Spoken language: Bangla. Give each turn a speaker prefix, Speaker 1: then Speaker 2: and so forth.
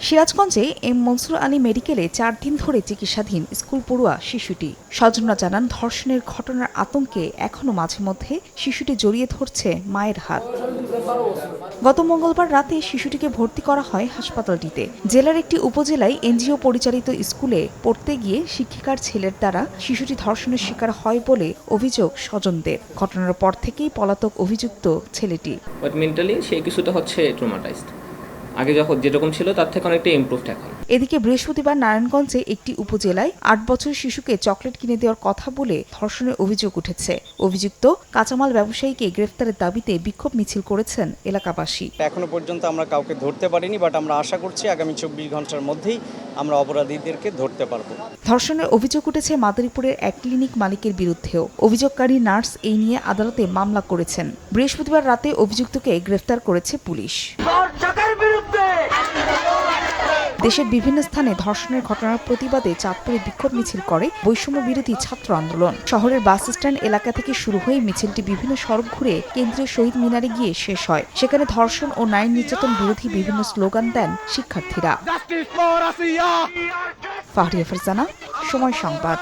Speaker 1: সিরাজগঞ্জে এম মনসুর আলী মেডিকেলে 4 দিন ধরে চিকিৎসাধীন স্কুল পড়ুয়া শিশুটি। স্বজনরা জানান, ধর্ষণের ঘটনার আতঙ্কে এখনো মাঝে মধ্যে শিশুটি জড়িয়ে ধরছে মায়ের হাত। গত মঙ্গলবার রাতে শিশুটিকে ভর্তি করা হয় হাসপাতালটিতে। জেলার একটি উপজেলায় এনজিও পরিচালিত স্কুলে পড়তে গিয়ে শিক্ষিকার ছেলের দ্বারা শিশুটি ধর্ষণের শিকার হয় বলে অভিযোগ স্বজনদের। ঘটনার পর থেকেই পলাতক অভিযুক্ত ছেলেটি।
Speaker 2: মেন্টালি সে কিছুটা হচ্ছে ট্রমাটাইজড। আগে যখন যেরকম ছিল তার থেকে অনেকটা ইমপ্রুভড এখন।
Speaker 1: এদিকে বৃহস্পতিবার নারায়ণগঞ্জে একটি উপজেলায় 8 বছর শিশুকে চকলেট কিনে দেওয়ার কথা বলে ধর্ষণের অভিযোগ উঠেছে। অভিযুক্ত কাঁচামাল ব্যবসায়ীকে গ্রেফতারের দাবিতে বিক্ষোভ মিছিল করেছেন এলাকাবাসী।
Speaker 3: এখনো পর্যন্ত আমরা কাউকে ধরতে পারিনি, বাট আমরা আশা করছি আগামী 24 ঘন্টার মধ্যেই আমরা অপরাধীদেরকে ধরতে পারবো।
Speaker 1: ধর্ষণের অভিযোগ উঠেছে মাদারীপুরের এক ক্লিনিক মালিকের বিরুদ্ধেও। অভিযোগকারী নার্স এই নিয়ে আদালতে মামলা করেছেন। বৃহস্পতিবার রাতে অভিযুক্তকে গ্রেফতার করেছে পুলিশ। দেশের বিভিন্ন স্থানে ধর্ষণের ঘটনার প্রতিবাদে চাঁদপুরে বিক্ষোভ মিছিল করে বৈষম্য বিরোধী ছাত্র আন্দোলন। শহরের বাস স্ট্যান্ড এলাকা থেকে শুরু হয়ে মিছিলটি বিভিন্ন সড়ক ঘুরে কেন্দ্রীয় শহীদ মিনারে গিয়ে শেষ হয়। সেখানে ধর্ষণ ও নারী নির্যাতন বিরোধী বিভিন্ন স্লোগান দেন শিক্ষার্থীরা। ফাহরিয়া ফারজানা, সময় সংবাদ।